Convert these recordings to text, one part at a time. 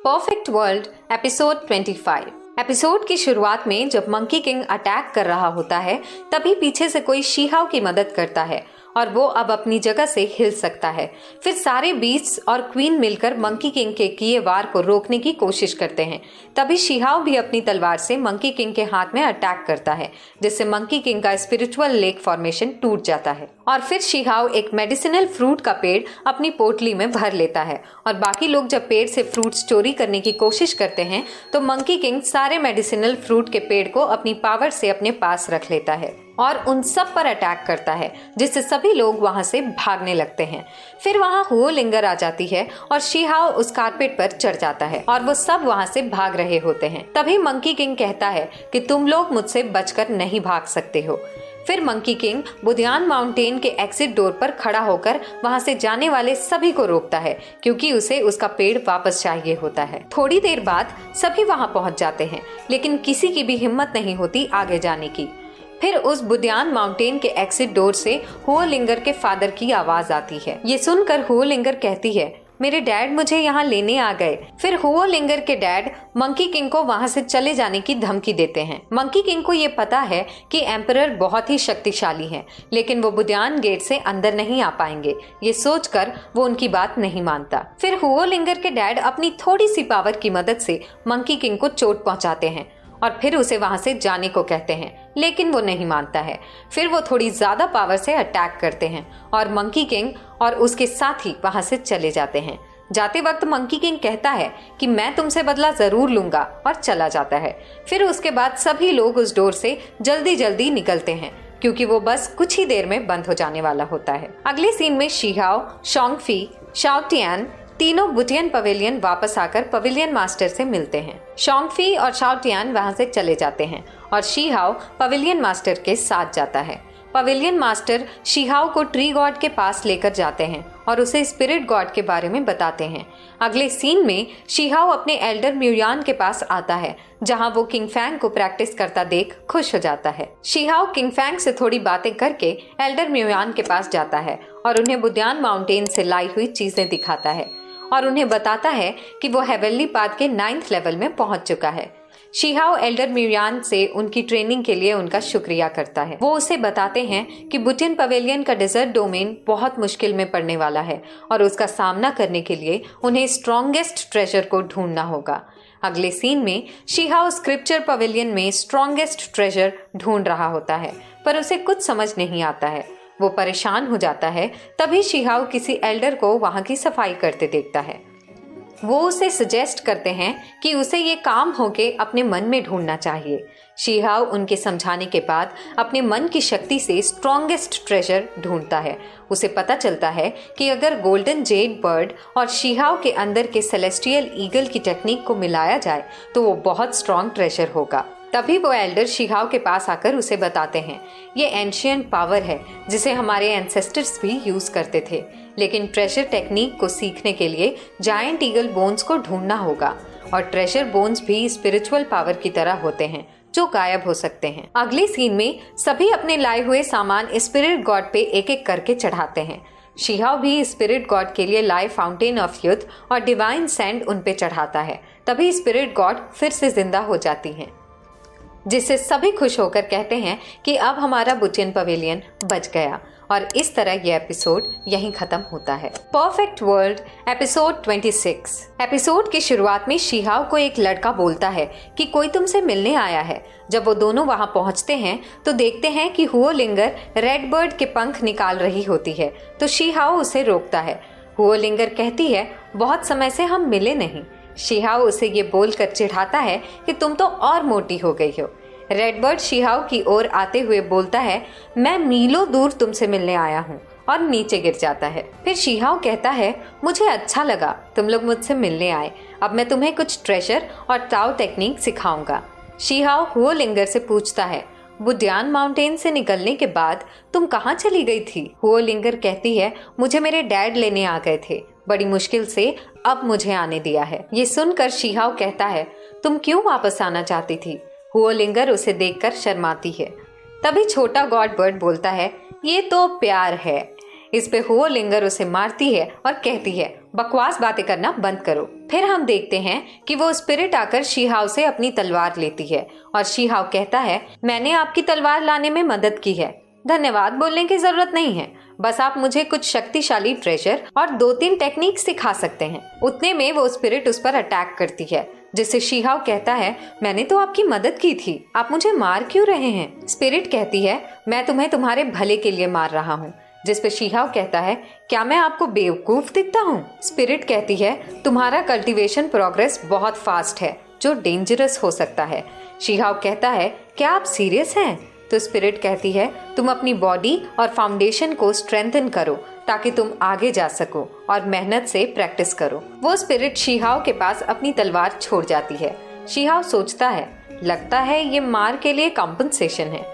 Perfect world episode 25। Episode की शुरुआत में जब मंकी किंग अटैक कर रहा होता है तभी पीछे से कोई शीहाओ की मदद करता है और वो अब अपनी जगह से हिल सकता है। फिर सारे बीस्ट्स और क्वीन मिलकर मंकी किंग के किए वार को रोकने की कोशिश करते हैं। तभी शीहाओ भी अपनी तलवार से मंकी किंग के हाथ में अटैक करता है, जिससे मंकी किंग का स्पिरिचुअल लेक फॉर्मेशन टूट जाता है और फिर शीहाओ एक मेडिसिनल फ्रूट का पेड़ अपनी पोटली में भर लेता है और बाकी लोग जब पेड़ से फ्रूट्स चोरी करने की कोशिश करते हैं तो मंकी किंग सारे मेडिसिनल फ्रूट के पेड़ को अपनी पावर से अपने पास रख लेता है और उन सब पर अटैक करता है, जिससे सभी लोग वहां से भागने लगते हैं। फिर वहां हुओ लिंगर आ जाती है और शीहाओ उस कारपेट पर चढ़ जाता है और वो सब वहां से भाग रहे होते हैं। तभी मंकी किंग कहता है कि तुम लोग मुझसे बचकर नहीं भाग सकते हो। फिर मंकी किंग बुदियान माउंटेन के एग्जिट डोर पर खड़ा होकर वहां से जाने वाले सभी को रोकता है, क्योंकि उसे उसका पेड़ वापस चाहिए होता है। थोड़ी देर बाद सभी वहां पहुंच जाते हैं, लेकिन किसी की भी हिम्मत नहीं होती आगे जाने की। फिर उस बुदियान माउंटेन के एग्जिट डोर से हुओ लिंगर के फादर की आवाज आती है। ये सुनकर हुओ लिंगर कहती है, मेरे डैड मुझे यहाँ लेने आ गए। फिर हुओ लिंगर के डैड मंकी किंग को वहाँ से चले जाने की धमकी देते हैं। मंकी किंग को ये पता है कि एम्परर बहुत ही शक्तिशाली हैं, लेकिन वो बुदियान गेट से अंदर नहीं आ पाएंगे। ये सोचकर वो उनकी बात नहीं मानता। फिर हुओ लिंगर के डैड अपनी थोड़ी सी पावर की मदद से मंकी किंग को चोट पहुंचाते हैं और फिर उसे वहां से जाने को कहते हैं, लेकिन वो नहीं मानता है। फिर वो थोड़ी ज्यादा पावर से अटैक करते हैं और मंकी किंग और उसके साथी वहां से चले जाते हैं। जाते वक्त मंकी किंग कहता है कि मैं तुमसे बदला जरूर लूंगा और चला जाता है। फिर उसके बाद सभी लोग उस डोर से जल्दी जल्दी निकलते हैं, क्योंकि वो बस कुछ ही देर में बंद हो जाने वाला होता है। अगले सीन में शीहाओ, शोंगफी, शाओ टियान तीनों बुटियन पवेलियन वापस आकर पवेलियन मास्टर से मिलते हैं। शोंगफी और शाओ टियान वहां से चले जाते हैं और शीहाओ पवेलियन मास्टर के साथ जाता है। पवेलियन मास्टर शीहाओ को ट्री गॉड के पास लेकर जाते हैं और उसे स्पिरिट गॉड के बारे में बताते हैं। अगले सीन में शीहाओ अपने एल्डर म्यूयान के पास आता है, जहां वो किंग फैंग को प्रैक्टिस करता देख खुश हो जाता है। शीहाओ किंग फैंग से थोड़ी बातें करके एल्डर म्यूयान के पास जाता है और उन्हें बुदियान माउंटेन से लाई हुई चीजें दिखाता है और उन्हें बताता है कि वो हेवनली पाथ के 9th लेवल में पहुंच चुका है। शीहाओ एल्डर म्यूयान से उनकी ट्रेनिंग के लिए उनका शुक्रिया करता है। वो उसे बताते हैं कि बुटियन पवेलियन का डेजर्ट डोमेन बहुत मुश्किल में पड़ने वाला है और उसका सामना करने के लिए उन्हें स्ट्रॉन्गेस्ट ट्रेजर को ढूंढना होगा। अगले सीन में शीहाओ स्क्रिप्चर पवेलियन में स्ट्रॉन्गेस्ट ट्रेजर ढूंढ रहा होता है, पर उसे कुछ समझ नहीं आता है। वो परेशान हो जाता है। तभी शीहाओ किसी एल्डर को वहां की सफाई करते देखता है। वो उसे सजेस्ट करते हैं कि उसे ये काम होके अपने मन में ढूंढना चाहिए। शीहाओ उनके समझाने के बाद अपने मन की शक्ति से स्ट्रॉन्गेस्ट ट्रेजर ढूंढता है। उसे पता चलता है कि अगर गोल्डन जेड बर्ड और शीहाओ के अंदर के सेलेस्टियल ईगल की टेक्निक को मिलाया जाए तो वो बहुत स्ट्रॉन्ग ट्रेजर होगा। तभी वो एल्डर शीहाओ के पास आकर उसे बताते हैं, ये एंशिएंट पावर है जिसे हमारे एंसेस्टर्स भी यूज करते थे, लेकिन ट्रेजर टेक्निक को सीखने के लिए जायंट ईगल बोन्स को ढूंढना होगा और ट्रेजर बोन्स भी स्पिरिचुअल पावर की तरह होते हैं जो गायब हो सकते हैं। अगले सीन में सभी अपने लाए हुए सामान स्पिरिट गॉड पे एक एक करके चढ़ाते हैं। शीहाओ भी स्पिरिट गॉड के लिए लाइव फाउंटेन ऑफ यूथ और डिवाइन सैंड उन पे चढ़ाता है। तभी स्पिरिट गॉड फिर से जिंदा हो जाती हैं, जिससे सभी खुश होकर कहते हैं कि अब हमारा बुटियन पवेलियन बच गया। और इस तरह यह एपिसोड यहीं खत्म होता है। Perfect world episode 26। एपिसोड की शुरुआत में शीहाओ को एक लड़का बोलता है कि कोई तुमसे मिलने आया है। जब वो दोनों वहां पहुंचते हैं तो देखते हैं कि हुओ लिंगर रेड बर्ड के पंख निकाल रही होती है, तो शीहाओ उसे रोकता है। हुओ लिंगर कहती है, बहुत समय से हम मिले नहीं। शीहाओ उसे ये बोलकर चिढ़ाता है कि तुम तो और मोटी हो गई हो। रेडबर्ड शीहाओ की ओर आते हुए बोलता है, मैं मीलों दूर तुमसे मिलने आया हूँ, और नीचे गिर जाता है। फिर शीहाओ कहता है, मुझे अच्छा लगा तुम लोग मुझसे मिलने आए। अब मैं तुम्हें कुछ ट्रेजर और टाओ टेक्निक सिखाऊंगा। शीहाओ हुओ लिंगर से पूछता है, बुडियान माउंटेन से निकलने के बाद तुम कहाँ चली गई थी? हुओ लिंगर कहती है, मुझे मेरे डैड लेने आ गए थे, बड़ी मुश्किल से अब मुझे आने दिया है। ये सुनकर शीहाओ कहता है, तुम क्यों वापस आना चाहती थी? हुओ लिंगर उसे देखकर शर्माती है। तभी छोटा गॉड बर्ड बोलता है, ये तो प्यार है। इस पे हुओ लिंगर उसे मारती है और कहती है, बकवास बातें करना बंद करो। फिर हम देखते हैं कि वो स्पिरिट आकर शीहाव से अपनी तलवार लेती है और शीहाव कहता है, मैंने आपकी तलवार लाने में मदद की है, धन्यवाद बोलने की जरूरत नहीं है, बस आप मुझे कुछ शक्तिशाली ट्रेजर और 2-3 टेक्निक सिखा सकते हैं। उतने में वो स्पिरिट उस पर अटैक करती है, जिससे शीहाव कहता है, मैंने तो आपकी मदद की थी, आप मुझे मार क्यों रहे हैं? स्पिरिट कहती है, मैं तुम्हें तुम्हारे भले के लिए मार रहा हूँ। जिस पे शीहाव कहता है, क्या मैं आपको बेवकूफ दिखता हूँ? स्पिरिट कहती है, तुम्हारा कल्टीवेशन प्रोग्रेस बहुत फास्ट है, जो डेंजरस हो सकता है। शीहाव कहता है, क्या आप सीरियस हैं? तो स्पिरिट कहती है, तुम अपनी बॉडी और फाउंडेशन को स्ट्रेंथन करो ताकि तुम आगे जा सको और मेहनत से प्रैक्टिस करो। वो स्पिरिट शीहाव के पास अपनी तलवार छोड़ जाती है। शीहाव सोचता है, लगता है ये मार के लिए कॉम्पनसेशन है।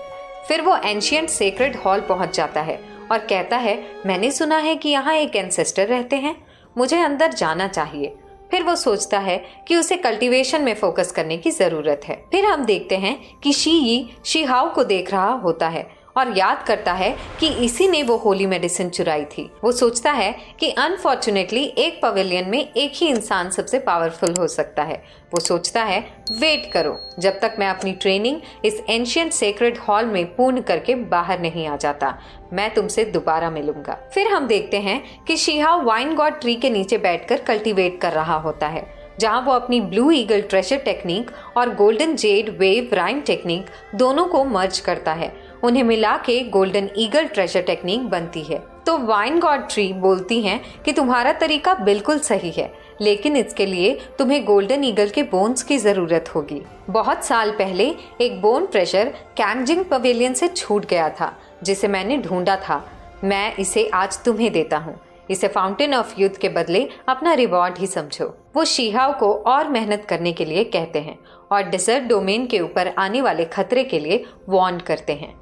फिर वो एंशिएंट सेक्रेड हॉल पहुंच जाता है और कहता है, मैंने सुना है कि यहाँ एक एंसेस्टर रहते हैं, मुझे अंदर जाना चाहिए। फिर वो सोचता है कि उसे कल्टीवेशन में फोकस करने की जरूरत है। फिर हम देखते हैं कि शीहाव को देख रहा होता है और याद करता है कि इसी ने वो होली मेडिसिन चुराई थी। वो सोचता है कि अनफॉर्चुनेटली एक पवेलियन में एक ही इंसान सबसे पावरफुल हो सकता है। वो सोचता है, वेट करो जब तक मैं अपनी ट्रेनिंग इस एंशिएंट सेक्रेड हॉल में पूर्ण करके बाहर नहीं आ जाता, मैं तुमसे दोबारा मिलूंगा। फिर हम देखते हैं कि शीहाव वाइन गॉड ट्री के नीचे बैठकर कल्टीवेट कर रहा होता है, जहां वो अपनी ब्लू ईगल ट्रेजर टेक्निक और golden Z wave rhyme technique दोनों को मर्ज करता है। उन्हें मिला के गोल्डन ईगल ट्रेजर टेक्निक बनती है। तो वाइन गॉड ट्री बोलती हैं कि तुम्हारा तरीका बिल्कुल सही है, लेकिन इसके लिए तुम्हें गोल्डन ईगल के बोन्स की जरूरत होगी। बहुत साल पहले एक बोन ट्रेजर कैंगजिंग पवेलियन से छूट गया था, जिसे मैंने ढूंढा था। मैं इसे आज तुम्हें देता हूँ। इसे फाउंटेन ऑफ यूथ के बदले अपना रिवॉर्ड ही समझो। वो शीहाव को और मेहनत करने के लिए कहते हैं और डिजर्ट डोमेन के ऊपर आने वाले खतरे के लिए वार्न करते हैं।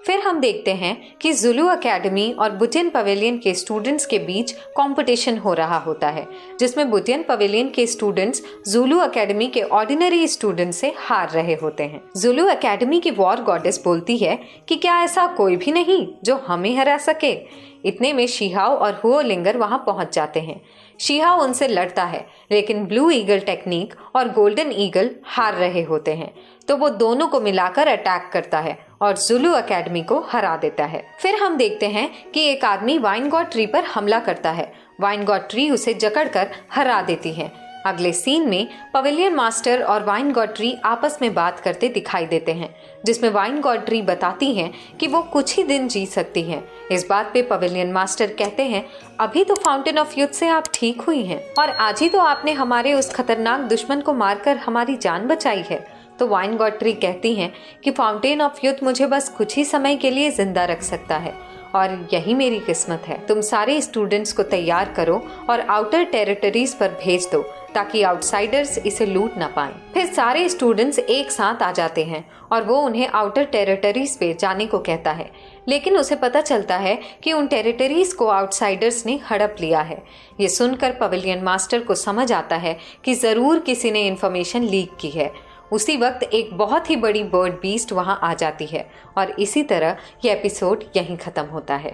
फिर हम देखते हैं कि जुलू एकेडमी और बुटियन पवेलियन के स्टूडेंट्स के बीच कंपटीशन हो रहा होता है, जिसमें बुटियन पवेलियन के स्टूडेंट्स जुलू एकेडमी के ऑर्डिनरी स्टूडेंट से हार रहे होते हैं। जुलू एकेडमी की वॉर गॉडेस बोलती है कि क्या ऐसा कोई भी नहीं जो हमें हरा सके। इतने में शीहाव और हुओलिंगर वहां पहुंच जाते हैं। शीहाव उनसे लड़ता है, लेकिन ब्लू ईगल टेक्निक और गोल्डन ईगल हार रहे होते हैं, तो वो दोनों को मिलाकर अटैक करता है और जुलू एकेडमी को हरा देता है। फिर हम देखते हैं कि एक आदमी वाइन गॉड ट्री पर हमला करता है। वाइन गॉड ट्री उसे जकड़कर हरा देती है। अगले सीन में पवेलियन मास्टर और वाइन गॉड ट्री आपस में बात करते दिखाई देते हैं, जिसमें वाइन गॉड ट्री बताती हैं कि वो कुछ ही दिन जी सकती हैं। इस बात पे पवेलियन मास्टर कहते हैं, अभी तो फाउंटेन ऑफ यूथ से आप ठीक हुई हैं और आज ही तो आपने हमारे उस खतरनाक दुश्मन को मारकर हमारी जान बचाई है। तो वाइन गॉड ट्री कहती हैं कि फाउंटेन ऑफ यूथ मुझे बस कुछ ही समय के लिए जिंदा रख सकता है और यही मेरी किस्मत है। तुम सारे स्टूडेंट्स को तैयार करो और आउटर टेरिटरीज पर भेज दो ताकि आउटसाइडर्स इसे लूट ना पाएं। फिर सारे स्टूडेंट्स एक साथ आ जाते हैं और वो उन्हें आउटर टेरिटरीज पे जाने को कहता है, लेकिन उसे पता चलता है कि उन टेरिटरीज को आउटसाइडर्स ने हड़प लिया है। ये सुनकर पवेलियन मास्टर को समझ आता है कि जरूर किसी ने इन्फॉर्मेशन लीक की है। उसी वक्त एक बहुत ही बड़ी बर्ड बीस्ट वहां आ जाती है और इसी तरह यह एपिसोड यहीं खत्म होता है।